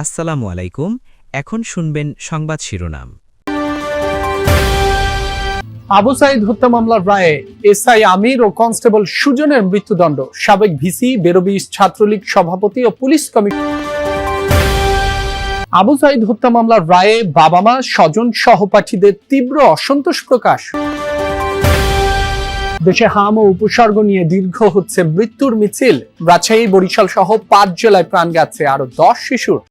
আসসালামু আলাইকুম। এখন শুনবেন সংবাদ শিরোনাম। আবু সাইদ হত্যা মামলার রায়ে এসআই আমির ও কনস্টেবল সুজনের মৃত্যুদণ্ড। সাবেক ভিসি, বেরোবি ছাত্রলীগ সভাপতি ও পুলিশ কমিশনার। আবু সাইদ হত্যা মামলার রায়ে বাবা মা, স্বজন, সহপাঠীদের তীব্র অসন্তোষ প্রকাশ। দেশে হাম ও উপসর্গ নিয়ে দীর্ঘ হচ্ছে মৃত্যুর মিছিল। রাজশাহী, বরিশাল সহ 5 জেলায় প্রাণ গেছে আরো 10 শিশুর।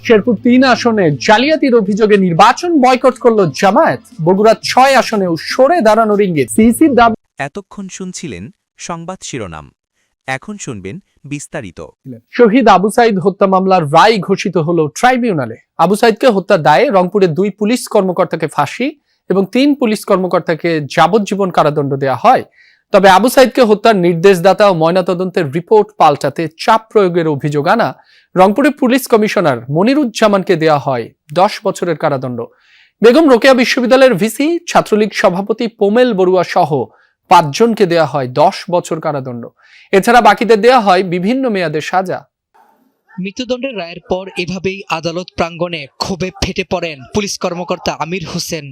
শেরপুর 3 আসনে জালিয়াতির অভিযোগে নির্বাচন বয়কট করল জামায়াত। বগুড়া 6 আসনেও সরে দাঁড়ানোর ইঙ্গিত। সিসির দাবি। এতক্ষণ শুনছিলেন সংবাদ শিরোনাম। এখন শুনবেন বিস্তারিত। শহীদ আবু সাইদ হত্যা মামলার রায় ঘোষিত হলো ট্রাইব্যুনালে। আবু সাইদকে হত্যার দায়ে রংপুরে 2 পুলিশ কর্মকর্তাকে ফাঁসি এবং 3 পুলিশ কর্মকর্তাকে যাবজ্জীবন কারাদণ্ড দেওয়া হয়। তবে আবু সাইদকে হত্যার নির্দেশদাতা ও ময়নাতদন্তের রিপোর্ট পাল্টাতে চাপ প্রয়োগের অভিযোগ আনা রংপুরের পুলিশ কমিশনার মনিরুজ্জামানকে দেওয়া হয় 10 বছরের কারাদণ্ড। বেগম রোকেয়া বিশ্ববিদ্যালয়ের ভিসি, ছাত্রলীগ সভাপতি পোমেল বড়ুয়া সহ 5 জনকে দেওয়া হয় 10 বছর কারাদণ্ড। এছাড়া বাকিদের দেওয়া হয় বিভিন্ন মেয়াদের সাজা। মৃত্যুদণ্ডের রায়ের পর এভাবেই আদালত প্রাঙ্গণে ক্ষোভে ফেটে পড়েন পুলিশ কর্মকর্তা আমির হোসেন।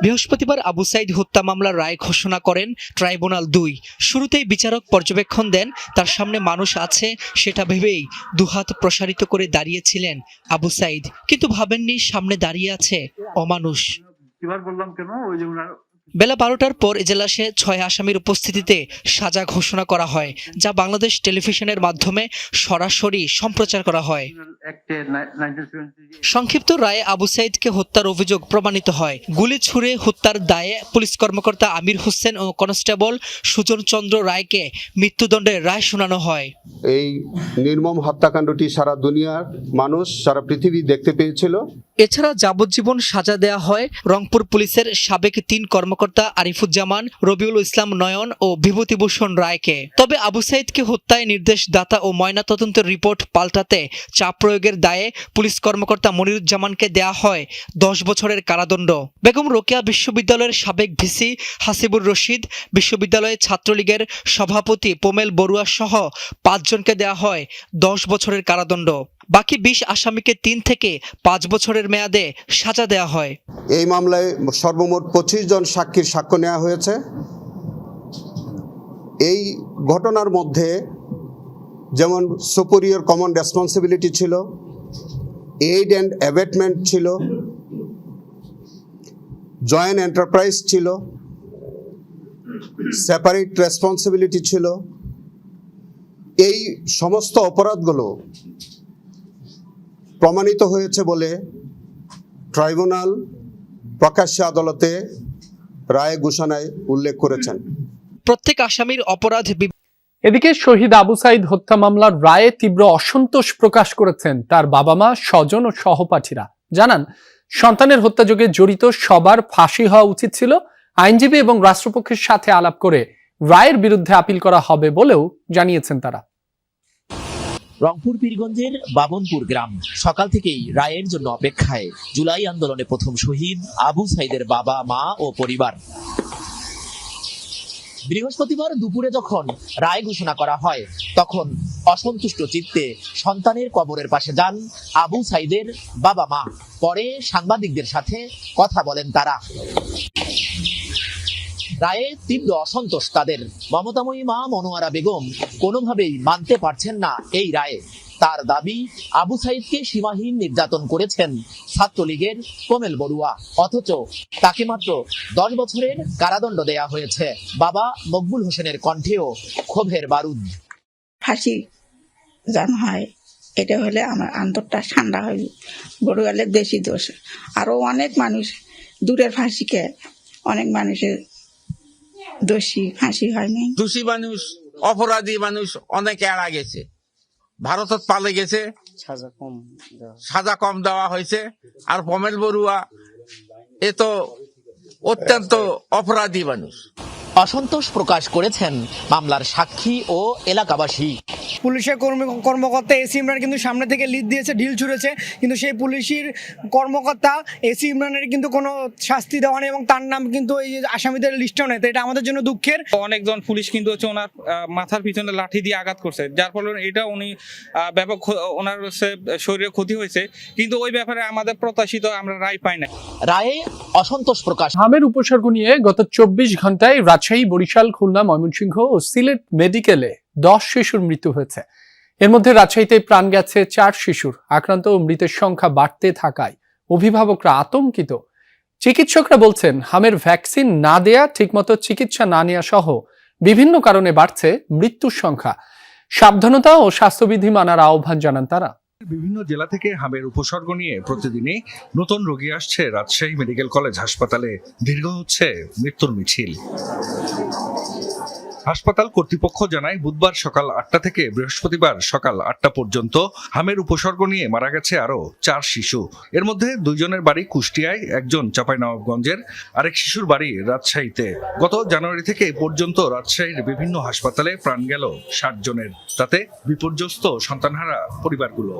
বৃহস্পতিবার আবু সাইদ হত্যা মামলার রায় ঘোষণা করেন ট্রাইব্যুনাল 2। শুরুতেই বিচারক পর্যবেক্ষণ দেন। তার সামনে মানুষ আছে সেটা ভেবেই দুহাত প্রসারিত করে দাঁড়িয়েছিলেন আবু সাইদ, কিন্তু ভাবেননি সামনে দাঁড়িয়ে আছে অমানুষ। বেলা 12টার পর এজলাসে 6 আসামির উপস্থিতিতে সাজা ঘোষণা করা হয়, যা বাংলাদেশ টেলিভিশনের মাধ্যমে সরাসরি সম্প্রচার করা হয়। সংক্ষিপ্ত রায়ে আবু সাইদকে হত্যার অভিযোগ প্রমাণিত হয়। গুলি ছুড়ে হত্যার দায়ে পুলিশ কর্মকর্তা আমির হোসেন ও কনস্টেবল সুজন চন্দ্র রায়কে মৃত্যুদণ্ডের রায় শোনানো হয়। এই নির্মম হত্যাকাণ্ডটি সারা দুনিয়ার মানুষ, সারা পৃথিবী দেখতে পেয়েছিল। এছাড়া যাবজ্জীবন সাজা দেয়া হয় রংপুর পুলিশের সাবেক 3 কর্মকর্তা আরিফুজ্জামান, রবিউল ইসলাম নয়ন ও বিভূতিভূষণ রায়কে। তবে আবু সাইদকে হত্যায় নির্দেশদাতা ও ময়নাতদন্তের রিপোর্ট পাল্টাতে চাপ প্রয়োগের দায়ে পুলিশ কর্মকর্তা মনিরুজ্জামানকে দেয়া হয় 10 বছরের কারাদণ্ড। বেগম রোকেয়া বিশ্ববিদ্যালয়ের সাবেক ভিসি হাসিবুর রশিদ, বিশ্ববিদ্যালয়ের ছাত্রলীগের সভাপতি পোমেল বড়ুয়া সহ 5 জনকে দেয়া হয় 10 বছরের কারাদণ্ড। বাকি 20 আসামিকে 3 থেকে 5 বছরের মেয়াদে সাজা দেয়া হয়। এই মামলায় সর্বমোট 25 জন সাক্ষীর সাক্ষ্য নেওয়া হয়েছে। এই ঘটনার মধ্যে যেমন সুপিরিয়র কমন রেসপন্সিবিলিটি ছিল, এইড অ্যান্ড অ্যাবেটমেন্ট ছিল, জয়েন্ট এন্টারপ্রাইজ ছিল, সেপারেট রেসপন্সিবিলিটি ছিল। এই সমস্ত অপরাধগুলো প্রমাণিত হয়েছে বলে ট্রাইব্যুনাল প্রকাশ্য আদালতে রায় ঘোষণায় উল্লেখ করেছেন। প্রত্যেক আসামির অপরাধ। এদিকে শহীদ আবু সাইদ হত্যা মামলার রায়ে তীব্র অসন্তোষ প্রকাশ করেছেন তার বাবা মা, স্বজন ও সহপাঠীরা। জানান, সন্তানের হত্যাযোগে জড়িত সবার ফাঁসি হওয়া উচিত ছিল। আইনজীবী এবং রাষ্ট্রপক্ষের সাথে আলাপ করে রায়ের বিরুদ্ধে আপিল করা হবে বলেও জানিয়েছেন তারা। রংপুর পীরগঞ্জের বাবনপুর গ্রাম সকাল থেকেই রায়ের জন্য অপেক্ষায়। জুলাই আন্দোলনে প্রথম শহীদ আবু সাইদের বাবা মা ও পরিবার। বৃহস্পতিবার দুপুরে যখন রায় ঘোষণা করা হয়, তখন অসন্তুষ্ট চিত্তে সন্তানের কবরের পাশে যান আবু সাইদের বাবা মা। পরে সাংবাদিকদের সাথে কথা বলেন তারা। রায়ে তীব্র অসন্তোষ তাদের। মমতাময়ী মা মনোয়ারা বেগম কোনোভাবেই মানতে পারছেন না এই রায়ে। তার দাবি, আবু সাইদকে সীমাহীন নির্যাতন করেছেন ছাত্রলীগের পোমেল বড়ুয়া, অথচ তাকে মাত্র 10 বছরের কারাদণ্ড দেয়া হয়েছে। বাবা মকবুল হোসেনের কণ্ঠেও ক্ষোভের বারুদ। ফাঁসি জানা হয়, এটা হলে আমার অন্তরটা ঠান্ডা হবে। বড়ুয়ালের বেশি দোষ। আরো অনেক মানুষ দূরের ফাঁসিকে, অনেক মানুষের দোষী ফাঁসি হয়নি। দোষী মানুষ, অপরাধী মানুষ অনেক এড়া গেছে, ভারতত পালে গেছে, সাজা কম দেওয়া হয়েছে। আর পোমেল বড়ুয়া এ তো অত্যন্ত অপরাধী মানুষ। অসন্তোষ প্রকাশ করেছেন মামলার সাক্ষী ও এলাকাবাসী। পুলিশের কর্মকর্তা এসি ইমরান কিন্তু সামনে থেকে লিড দিয়েছে, ঢিল ছুঁড়েছে, কিন্তু সেই পুলিশের কর্মকর্তা এসি ইমরানের কিন্তু কোনো শাস্তি দেওয়া নেই এবং তার নাম কিন্তু এই আসামিদের লিস্টেও নেই। তো এটা আমাদের জন্য দুঃখের। অনেকজন পুলিশ কিন্তু হচ্ছে ওনার মাথার পিছনে লাঠি দিয়ে আঘাত করছে, যার ফলে এটা উনি ব্যাপক ওনার শরীরে ক্ষতি হয়েছে, কিন্তু ওই ব্যাপারে আমাদের প্রত্যাশিত আমরা রায় পাই না। রায়ে অসন্তোষ প্রকাশ। হামের উপসর্গ নিয়ে গত 24 ঘন্টায় রাজশাহী, বরিশাল, খুলনা, ময়মনসিংহ ও সিলেট মেডিকেলে 10 শিশুর মৃত্যু হয়েছে। এর মধ্যে রাজশাহীতে প্রাণ গেছে 4 শিশুর। আক্রান্ত ও মৃতের সংখ্যা বাড়তে থাকায় অভিভাবকরা আতঙ্কিত। চিকিৎসকরা বলছেন, হামের ভ্যাকসিন না দেয়া, ঠিকমতো চিকিৎসা না নেওয়া সহ বিভিন্ন কারণে বাড়ছে মৃত্যুর সংখ্যা। সাবধানতা ও স্বাস্থ্যবিধি মানার আহ্বান জানান তারা। বিভিন্ন জেলা থেকে হামের উপসর্গ নিয়ে প্রতিদিনই নতুন রোগী আসছে রাজশাহী মেডিকেল কলেজ হাসপাতালে। দীর্ঘ হচ্ছে মৃত্যুর মিছিল। হাসপাতাল কর্তৃপক্ষ জানায়, বুধবার সকাল 8টা থেকে বৃহস্পতিবার সকাল 8টা পর্যন্ত হামের উপসর্গ নিয়ে মারা গেছে আরো 4 শিশু। এর মধ্যে 2 জনের বাড়ি কুষ্টিয়ায়, 1 জন চাঁপাইনবাবগঞ্জের, আরেক শিশুর বাড়ি রাজশাহীতে। গত জানুয়ারি থেকে এ পর্যন্ত রাজশাহীর বিভিন্ন হাসপাতালে প্রাণ গেল 60 জনের। তাতে বিপর্যস্ত সন্তানহারা পরিবারগুলো।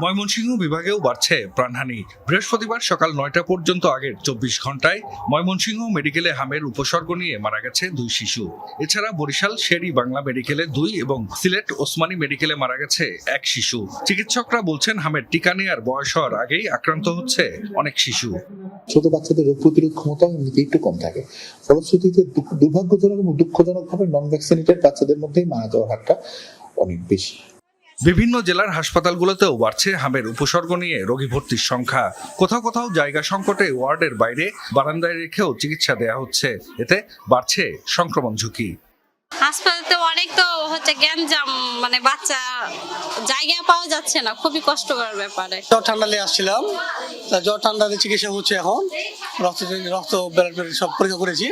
ময়মনসিংহ বিভাগেও বাড়ছে প্রাণহানি। বৃহস্পতিবার সকাল 9টা পর্যন্ত আগের 24 ঘন্টায় ময়মনসিংহ মেডিকেলে হামের উপসর্গ নিয়ে মারা গেছে 2 শিশু। এছাড়া বরিশাল শেরি বাংলা মেডিকেলে 2 এবং সিলেট ওসমানী মেডিকেলে মারা গেছে 1 শিশু। চিকিৎসকরা বলছেন, হামের টিকা নেওয়ার বয়স হওয়ার আগেই আক্রান্ত হচ্ছে অনেক শিশু। ছোট বাচ্চাদের রোগ প্রতিরোধ ক্ষমতা এমনিতেই একটু কম থাকে, ফলশ্রুতিতে দুর্ভাগ্যজনক এবং দুঃখজনকভাবে নন ভ্যাকসিনেটেড বাচ্চাদের মধ্যেই মারা যাওয়ার হারটা অনেক বেশি। বিভিন্ন জেলার হাসপাতালগুলোতেও বাড়ছে হামের উপসর্গ নিয়ে রোগী ভর্তির সংখ্যা। কোথাও কোথাও জায়গা সংকটে ওয়ার্ডের বাইরে বারান্দায় রেখেও চিকিৎসা দেয়া হচ্ছে। এতে বাড়ছে সংক্রমণ ঝুঁকি। হাসপাতালে অনেক তো হচ্ছে গ্যাঞ্জাম, মানে বাচ্চা জায়গা পাওয়া যাচ্ছে না, খুবই কষ্টকর ব্যাপারে। জ্বর ঠান্ডা নিয়ে আসছিলাম, জ্বর ঠান্ডাতে চিকিৎসা হচ্ছে, এখন রক্ত সব পরীক্ষা করেছি,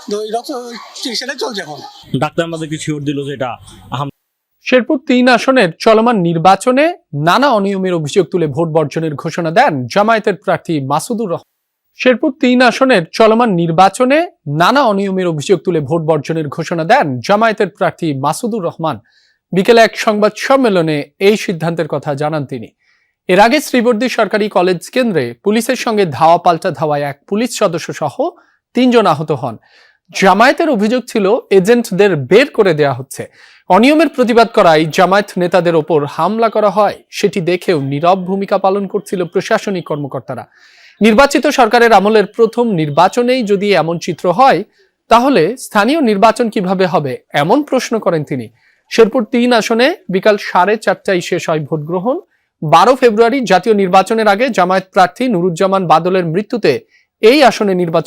তো এই রক্ত চিকিৎসাটা চলছে। এখন ডাক্তার আমাদেরকে শিওর দিল যে এটা শেরপুর 3 আসনের চলমান নির্বাচনে নানা অনিয়মের অভিযোগ তুলে ভোট বর্জনের ঘোষণা দেন জামায়াতের প্রার্থী মাসুদুর রহমান। শেরপুর 3 আসনের চলমান নির্বাচনে নানা অনিয়মের অভিযোগ তুলে ভোট বর্জনের ঘোষণা দেন জামায়াতের প্রার্থী মাসুদুর রহমান। বিকেলে এক সংবাদ সম্মেলনে এই সিদ্ধান্তের কথা জানান তিনি। এর আগে শ্রীবর্দী সরকারি কলেজ কেন্দ্রে পুলিশের সঙ্গে ধাওয়া পাল্টা ধাওয়ায় এক পুলিশ সদস্য সহ 3 জন আহত হন। জামায়াতের অভিযোগ ছিল, এজেন্টদের বের করে দেয়া হচ্ছে। অনিয়মের প্রতিবাদ করায় জামায়াত নেতাদের ওপর হামলা করা হয়। সেটি দেখেও নীরব ভূমিকা পালন করছিল প্রশাসনিক কর্মকর্তারা। নির্বাচিত সরকারের আমলের প্রথম নির্বাচনেই যদি এমন চিত্র হয়, তাহলে স্থানীয় নির্বাচন কিভাবে হবে, এমন প্রশ্ন করেন তিনি। শেরপুর 3 আসনে বিকাল 4:30টায় শেষ হয় ভোট গ্রহণ। 12 ফেব্রুয়ারি জাতীয় নির্বাচনের আগে জামায়াত প্রার্থী নুরুজ্জামান বাদলের মৃত্যুতে এই আসনে নির্বাচন